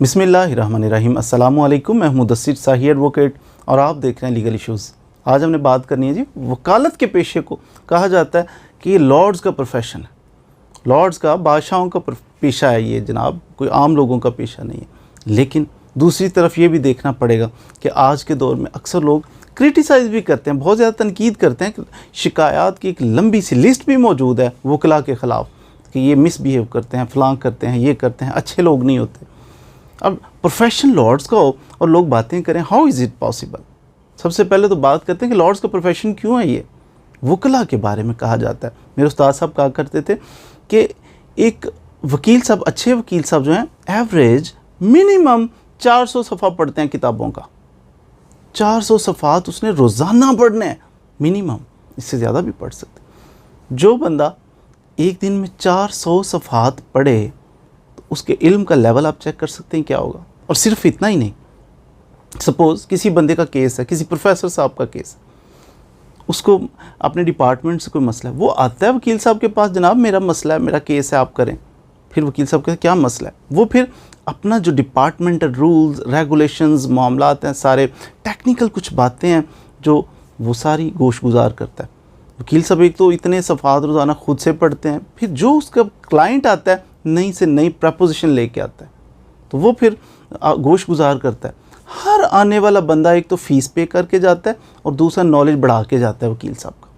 बिस्मिल्लाहिर्रहमानिर्रहीम। अस्सलामुअलैकुम। मैं मुदस्सिर शाही एडवोकेट और आप देख रहे हैं लीगल इश्यूज़। आज हमने बात करनी है जी वकालत के पेशे को कहा जाता है कि ये लॉर्ड्स का प्रोफेशन है, लॉर्ड्स का, बादशाहों का पेशा है ये जनाब, कोई आम लोगों का पेशा नहीं है। लेकिन दूसरी तरफ ये भी देखना पड़ेगा कि आज के दौर में अक्सर लोग क्रिटिसाइज़ भी करते हैं, बहुत ज़्यादा तनकीद करते हैं। शिकायत की एक लंबी सी लिस्ट भी मौजूद है वकला के ख़िलाफ़ कि ये मिसबिहेव करते हैं, फ़लाँ करते हैं, ये करते हैं, अच्छे लोग नहीं होते। अब प्रोफेशन लॉर्ड्स का हो और लोग बातें करें, हाउ इज़ इट पॉसिबल। सबसे पहले तो बात करते हैं कि लॉर्ड्स का प्रोफेशन क्यों है। ये वकला के बारे में कहा जाता है। मेरे उस्ताद साहब कहा करते थे कि एक वकील साहब, अच्छे वकील साहब जो हैं, एवरेज मिनिमम 400 सफ़ा पढ़ते हैं किताबों का। 400 सफ़ात उसने रोज़ाना पढ़ने हैं मिनिमम, इससे ज़्यादा भी पढ़ सकते। जो बंदा एक दिन में 400 सफ़ात पढ़े तो उसके इल्म का लेवल आप चेक कर सकते हैं क्या होगा। और सिर्फ इतना ही नहीं, सपोज़ किसी बंदे का केस है, किसी प्रोफेसर साहब का केस है, उसको अपने डिपार्टमेंट से कोई मसला है, वो आता है वकील साहब के पास, जनाब मेरा मसला है, मेरा केस है, आप करें। फिर वकील साहब कहते क्या मसला है, वो फिर अपना जो डिपार्टमेंटल रूल्स रेगुलेशंस मामलात हैं, सारे टेक्निकल कुछ बातें हैं जो वो सारी गोश गुजार करता है। वकील साहब एक तो इतने सफ़ात रोज़ाना खुद से पढ़ते हैं, फिर जो उसका क्लाइंट आता है नई से नई प्रपोजिशन लेके आता है तो वो फिर गोश गुजार करता है। हर आने वाला बंदा एक तो फ़ीस पे करके जाता है और दूसरा नॉलेज बढ़ा के जाता है वकील साहब का,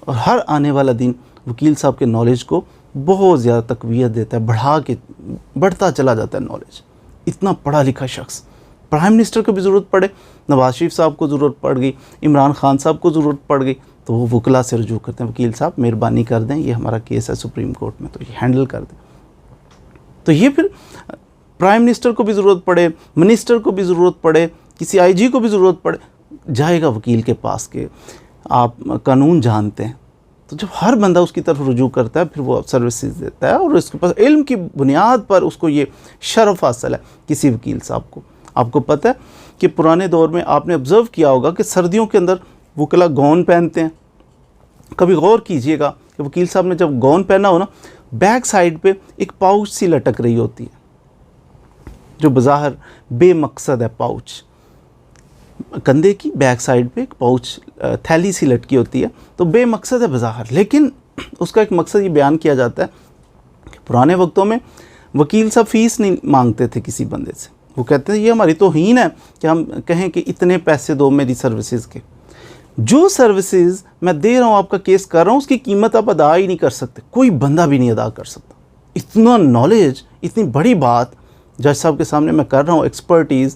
और हर आने वाला दिन वकील साहब के नॉलेज को बहुत ज़्यादा तक़वियत देता है, बढ़ता चला जाता है नॉलेज। इतना पढ़ा लिखा शख्स, प्राइम मिनिस्टर को भी ज़रूरत पड़े, नवाज शरीफ साहब को ज़रूरत पड़ गई, इमरान खान साहब को ज़रूरत पड़ गई, तो वो वकला से रजू करते हैं, वकील साहब मेहरबानी कर दें, ये हमारा केस है सुप्रीम कोर्ट में, तो ये हैंडल कर दें। तो ये फिर प्राइम मिनिस्टर को भी ज़रूरत पड़े, मिनिस्टर को भी ज़रूरत पड़े, किसी आईजी को भी ज़रूरत पड़े, जाएगा वकील के पास के आप कानून जानते हैं। तो जब हर बंदा उसकी तरफ रुजू करता है फिर वो सर्विसेज देता है और उसके पास इल्म की बुनियाद पर उसको ये शरफ़ हासिल है किसी वकील साहब को। आपको पता है कि पुराने दौर में आपने ऑब्ज़र्व किया होगा कि सर्दियों के अंदर वकला गाउन पहनते हैं। कभी गौर कीजिएगा कि वकील साहब ने जब गाउन पहना हो ना, बैक साइड पे एक पाउच सी लटक रही होती है, जो बज़ाहिर बेमकसद है। पाउच कंधे की बैक साइड पे एक पाउच थैली सी लटकी होती है, तो बेमकसद है बज़ाहिर, लेकिन उसका एक मकसद ये बयान किया जाता है कि पुराने वक्तों में वकील साहब फ़ीस नहीं मांगते थे किसी बंदे से। वो कहते थे ये हमारी तौहीन है कि हम कहें कि इतने पैसे दो मेरी सर्विसेज के। जो सर्विसेज मैं दे रहा हूँ, आपका केस कर रहा हूँ, उसकी कीमत आप अदा ही नहीं कर सकते, कोई बंदा भी नहीं अदा कर सकता। इतना नॉलेज, इतनी बड़ी बात जज साहब के सामने मैं कर रहा हूँ, एक्सपर्टीज़,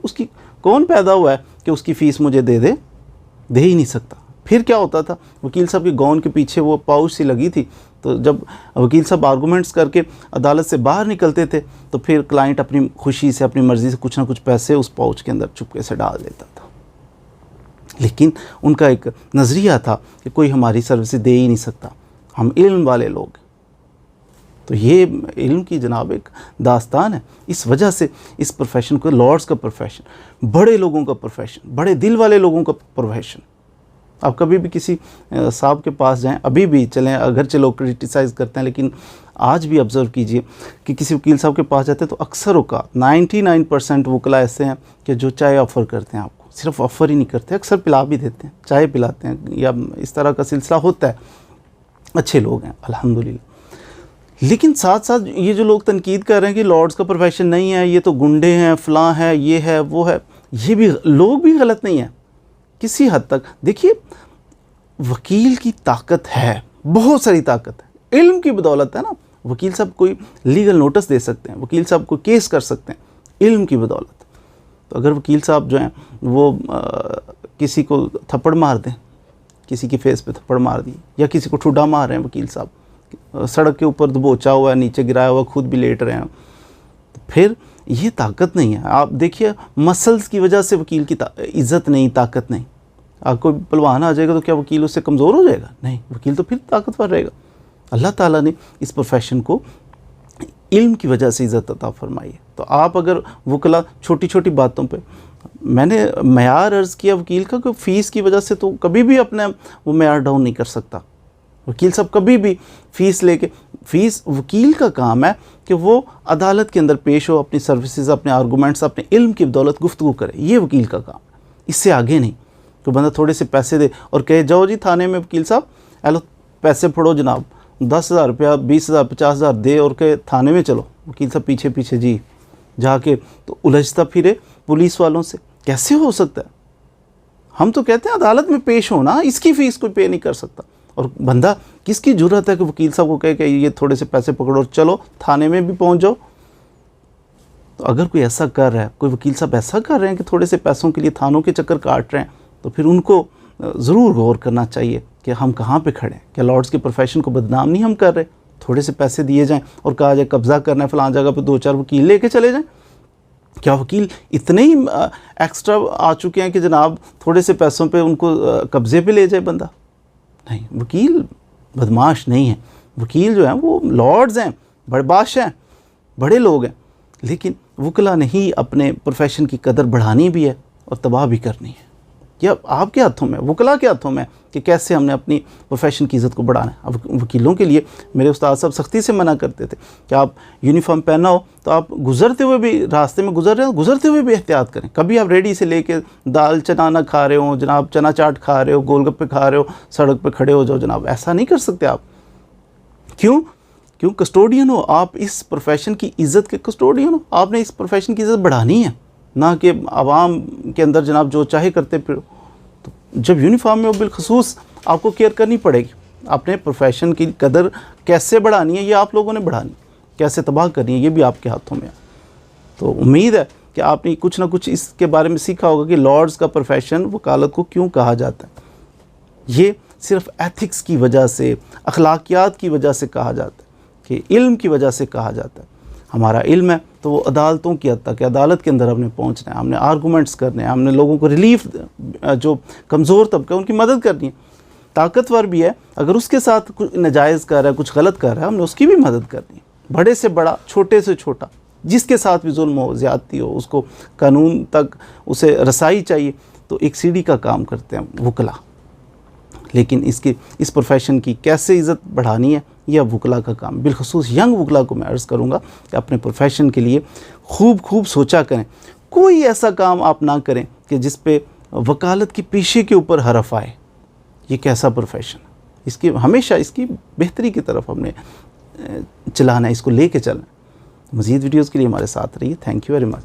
उसकी कौन पैदा हुआ है कि उसकी फ़ीस मुझे दे ही नहीं सकता। फिर क्या होता था, वकील साहब की गाउन के पीछे वो पाउच सी लगी थी, तो जब वकील साहब आर्गूमेंट्स करके अदालत से बाहर निकलते थे तो फिर क्लाइंट अपनी खुशी से, अपनी मर्ज़ी से कुछ ना कुछ पैसे उस पाउच के अंदर चुपके से डाल देता था। लेकिन उनका एक नज़रिया था कि कोई हमारी सर्विस दे ही नहीं सकता, हम इल्म वाले लोग। तो ये इल्म की जनाब एक दास्तान है। इस वजह से इस प्रोफेशन को लॉर्ड्स का प्रोफेशन, बड़े लोगों का प्रोफेशन, बड़े दिल वाले लोगों का प्रोफेशन। आप कभी भी किसी साहब के पास जाएं, अभी भी चलें, अगरचे लोग क्रिटिसाइज़ करते हैं, लेकिन आज भी ऑब्ज़र्व कीजिए कि किसी वकील साहब के पास जाते हैं तो अक्सर औक़ात 99% वकला ऐसे हैं कि जो चाय ऑफ़र करते हैं आपको, सिर्फ ऑफ़र ही नहीं करते, अक्सर पिला भी देते हैं, चाय पिलाते हैं, या इस तरह का सिलसिला होता है। अच्छे लोग हैं अल्हम्दुलिल्लाह। लेकिन साथ साथ ये जो लोग तनकीद कर रहे हैं कि लॉर्ड्स का प्रोफेशन नहीं है, ये तो गुंडे हैं, फ़लाँ है, ये है, वो है, ये भी लोग भी गलत नहीं है किसी हद तक। देखिए, वकील की ताकत है, बहुत सारी ताकत है, इल्म की बदौलत है ना। वकील साहब कोई लीगल नोटिस दे सकते हैं, वकील साहब कोई केस कर सकते हैं, इल्म की बदौलत। तो अगर वकील साहब जो हैं वो किसी को थप्पड़ मार दें, किसी की फेस पे थप्पड़ मार दी, या किसी को ठुड्डा मार रहे हैं वकील साहब, सड़क के ऊपर दबोचा हुआ है, नीचे गिराया हुआ, खुद भी लेट रहे हैं, तो फिर ये ताकत नहीं है। आप देखिए, मसल्स की वजह से वकील की इज़्ज़त नहीं, ताकत नहीं। आपको पहलवान आ जाएगा तो क्या वकील उससे कमज़ोर हो जाएगा? नहीं, वकील तो फिर ताकतवर रहेगा। अल्लाह ताला ने इस प्रोफेशन को इल्म की वजह से इज़्ज़त अता फरमाई है। तो आप अगर वकला छोटी छोटी बातों पे, मैंने मयार अर्ज़ किया वकील का कि फ़ीस की वजह से तो कभी भी अपने वो मयार डाउन नहीं कर सकता। वकील साहब कभी भी फ़ीस लेके फ़ीस वकील का काम है कि वो अदालत के अंदर पेश हो, अपनी सर्विसेज, अपने आर्गूमेंट्स, अपने इल्म की बदौलत गुफ्तगू करे, ये वकील का काम, इससे आगे नहीं। तो बंदा थोड़े से पैसे दे और कहे जाओ जी थाने में वकील साहब, हेलो पैसे पढ़ो जनाब, 10,000 रुपया, 20,000, 50,000 दे और कहे थाने में चलो, वकील साहब पीछे पीछे जी जाके तो उलझता फिरे पुलिस वालों से, कैसे हो सकता है? हम तो कहते हैं अदालत में पेश होना, इसकी फ़ीस कोई पे नहीं कर सकता। और बंदा किसकी ज़रूरत है कि वकील साहब को कहे कि ये थोड़े से पैसे पकड़ो और चलो थाने में भी पहुंच जाओ। तो अगर कोई ऐसा कर रहा है, कोई वकील साहब ऐसा कर रहे हैं कि थोड़े से पैसों के लिए थानों के चक्कर काट रहे हैं, तो फिर उनको ज़रूर गौर करना चाहिए कि हम कहाँ पे खड़े हैं। क्या लॉर्ड्स के प्रोफेशन को बदनाम नहीं हम कर रहे? थोड़े से पैसे दिए जाएँ और कहा जाए कब्ज़ा करना है फ़लाँ जगह पर, 2-4 वकील लेके चले जाएँ। क्या वकील इतने ही एक्स्ट्रा आ चुके हैं कि जनाब थोड़े से पैसों पे उनको कब्ज़े पे ले जाए बंदा? नहीं, वकील बदमाश नहीं है। वकील जो हैं वो लॉर्ड्स हैं, बड़े बादशाह हैं, बड़े लोग हैं। लेकिन वकला ने ही अपने प्रोफेशन की कदर बढ़ानी भी है और तबाह भी करनी है। यह आपके हाथों में, वकला के हाथों में कि कैसे हमने अपनी प्रोफेशन की इज़्ज़त को बढ़ाना है। अब वकीलों के लिए मेरे उस्ताद साहब सख्ती से मना करते थे कि आप यूनिफॉर्म पहना हो तो आप गुज़रते हुए भी, रास्ते में गुज़र रहे हो, गुज़रते हुए भी एहतियात करें। कभी आप रेडी से लेके दाल चना ना खा रहे हो जनाब, चना चाट खा रहे हो, गोलगप्पे खा रहे हो, सड़क पर खड़े हो जाओ जनाब, ऐसा नहीं कर सकते आप। क्यों? क्यों? कस्टोडियन हो आप, इस प्रोफेशन की इज़्ज़त के कस्टोडियन हो। आपने इस प्रोफेशन की इज़्ज़त बढ़ानी है, ना कि आवाम के अंदर जनाब जो चाहे करते फिरो। तो जब यूनिफॉर्म में हो बिलखसूस आपको केयर करनी पड़ेगी। अपने प्रोफेशन की कदर कैसे बढ़ानी है ये आप लोगों ने बढ़ानी, कैसे तबाह करनी है ये भी आपके हाथों में है। तो उम्मीद है कि आपने कुछ ना कुछ इसके बारे में सीखा होगा कि लॉर्ड्स का प्रोफेशन वकालत को क्यों कहा जाता है। ये सिर्फ एथिक्स की वजह से, अखलाकियात की वजह से कहा जाता है, कि इल्म की वजह से कहा जाता है। हमारा इल्म है तो वो अदालतों की हद तक है, अदालत के अंदर हमने पहुंचना है, हमने आर्गूमेंट्स करने हैं, हमने लोगों को रिलीफ, जो कमज़ोर तबका उनकी मदद करनी है। ताकतवर भी है, अगर उसके साथ कुछ नाजायज़ कर रहा है, कुछ गलत कर रहा है, हमने उसकी भी मदद करनी है। बड़े से बड़ा, छोटे से छोटा, जिसके साथ भी जुल्म हो, ज़्यादती हो, उसको कानून तक उसे रसाई चाहिए। तो एक सीढ़ी का काम करते हैं वकला। लेकिन इस प्रोफेशन की कैसे इज़्ज़त बढ़ानी है यह वकला का काम। बिलखसूस यंग वकला को मैं अर्ज़ करूँगा कि अपने प्रोफेशन के लिए खूब सोचा करें। कोई ऐसा काम आप ना करें कि जिस पे वकालत के पेशे के ऊपर हरफ आए। ये कैसा प्रोफेशन है, इसकी हमेशा इसकी बेहतरी की तरफ हमने चलाना है, इसको लेके चलना है। मज़ीद वीडियोज़ के लिए हमारे साथ रहिए। Thank you very much.